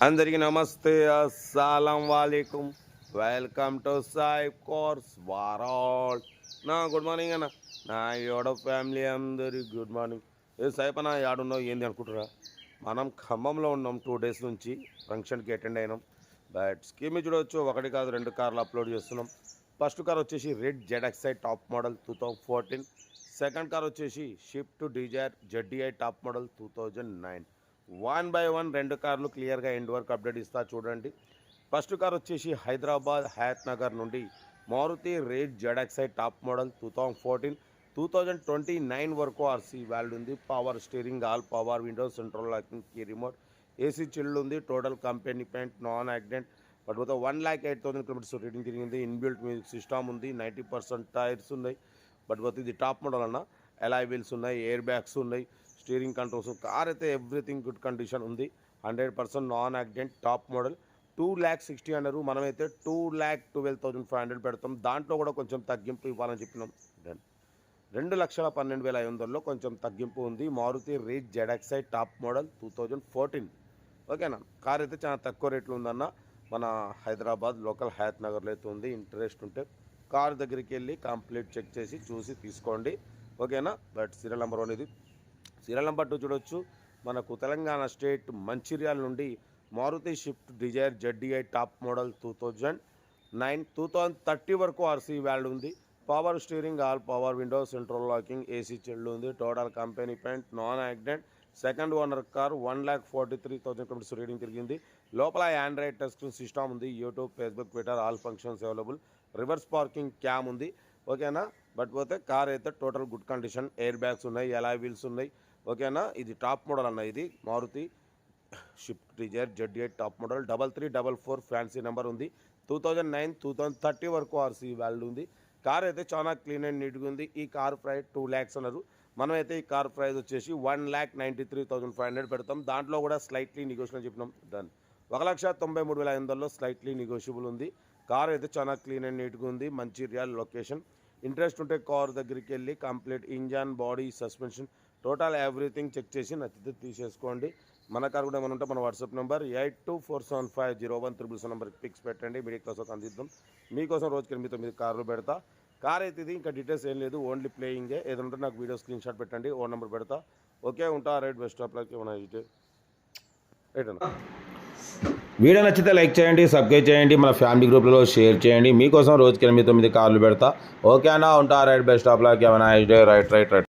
అందరికీ నమస్తే, అస్సలం వాలేకుమ్. Welcome to Sai cars world. Good morning అన్న. నా యోడ ఫ్యామిలీ అందరికి గుడ్ మార్నింగ్. సాయిప్ అన్న యాడున్నావు ఏంది అనుకుంటున్నా? మనం ఖమ్మంలో ఉన్నాం 2 days నుంచి. ఫంక్షన్కి అటెండ్ అయినాం. బట్ స్కీమ్ చూడవచ్చు, ఒకటి కాదు 2 కార్లు అప్లోడ్ చేస్తున్నాం. ఫస్ట్ కార్ వచ్చేసి red ZXi top model 2014. Second car వచ్చేసి Swift Dzire ZDI top model 2009. 1 by 1 2 కార్లు క్లియర్గా ఎండ్ వరకు అప్డేట్ ఇస్తా చూడండి. ఫస్ట్ కార్ వచ్చేసి హైదరాబాద్ హయత్ నగర్ నుండి Maruti red ZXi top model 2014. 2029 వరకు ఆర్సీ వాల్యూ ఉంది. Power steering, all power windows, central locking, key remote, AC chilled ఉంది. Total company paint, non accident. But 1,08,000 kilometers reading తిరిగింది. ఇన్బిల్ట్ మ్యూజిక్ సిస్టమ్ ఉంది. 90% tyres ఉన్నాయి. But ఇది top model అన్న. Alloy wheels ఉన్నాయి, air bags ఉన్నాయి, steering controls. Car అయితే everything good condition ఉంది. 100% నాన్ యాక్సిడెంట్ టాప్ మోడల్. 2,60,000 అన్నారు. మనమైతే 2,12,500 పెడతాం. దాంట్లో కూడా కొంచెం తగ్గింపు ఇవ్వాలని చెప్పినాం. డన్. 2,12,500లో కొంచెం తగ్గింపు ఉంది. Maruti red ZXi top model 2014. ఓకేనా? కార్ అయితే చాలా తక్కువ రేట్లో ఉందన్న. మన హైదరాబాద్ లోకల్ హయత్ నగర్లో అయితే ఉంది. ఇంట్రెస్ట్ ఉంటే కార్ దగ్గరికి వెళ్ళి కంప్లీట్ చెక్ చేసి చూసి తీసుకోండి. ఓకేనా? బట్ సీరియల్ నెంబర్ 1 ఇది. సీరియల్ నెంబర్ 2 చూడవచ్చు. మనకు తెలంగాణ స్టేట్ మంచిర్యాల నుండి Maruti Swift Dzire ZDI top model 2009. 2030 వరకు ఆర్సీ వాల్యూ ఉంది. Power steering, all power windows, central locking, AC chilled ఉంది. Total company paint, non accident. Second owner car. 1,43,000 kilometers reading తిరిగింది. లోపల Android touch screen system ఉంది. YouTube, Facebook, Twitter all functions available. Reverse parking cam ఉంది. ఓకేనా? But పోతే car అయితే total good condition. Air bags ఉన్నాయి, alloy wheels ఉన్నాయి. ఓకేనా? ఇది టాప్ మోడల్ అన్న. ఇది Maruti Swift Dzire ZDI top model. 3344 fancy number ఉంది. 2009, 2030 వరకు ఆర్సీ వాల్యూ ఉంది. కార్ అయితే చాలా క్లీన్ అండ్ నీట్గా ఉంది. ఈ కార్ ప్రైస్ 2 lakhs అన్నారు. మనమైతే ఈ కార్ ప్రైస్ వచ్చేసి 1,93,500 పెడతాం. దాంట్లో కూడా స్లైట్లీ నెగోషియబుల్ చెప్పినాం. డన్. 1,93,500లో స్లైట్లీ నెగోషియబుల్ ఉంది. కార్ అయితే చాలా క్లీన్ అండ్ నీట్గా ఉంది. మంచిర్యాల లొకేషన్. ఇంట్రెస్ట్ ఉంటే కార్ దగ్గరికి వెళ్ళి complete engine, body, suspension, total everything check చేసి నచ్చితే తీసేసుకోండి. మన కార్ కూడా ఏమైనా ఉంటే మన వాట్సాప్ నెంబర్ 82475013 నెంబర్కి పిక్స్ పెట్టండి. మీడియా క్లాస్ అందిద్దాం. మీకోసం రోజుకి 8-9 కార్లు పెడతా. కార్ అయితే ఇది. ఇంకా డీటెయిల్స్ ఏం లేదు, ఓన్లీ ప్లేయింగే. ఏదైనా ఉంటే నాకు వీడియో స్క్రీన్ షాట్ పెట్టండి, ఓన్ నెంబర్ పెడతా. ఓకే, ఉంటా. Right, best of luck. ఏమైనా రైట్ అన్న. వీడియో నచ్చితే లైక్ చేయండి, సబ్స్క్రైబ్ చేయండి, మన ఫ్యామిలీ గ్రూప్లో షేర్ చేయండి. మీకోసం రోజుకి 8-9 కార్లు పెడతా. ఓకే అన్న, ఉంటా. Right, best of luck. ఏమైనా రైట్ రైట్ రైట్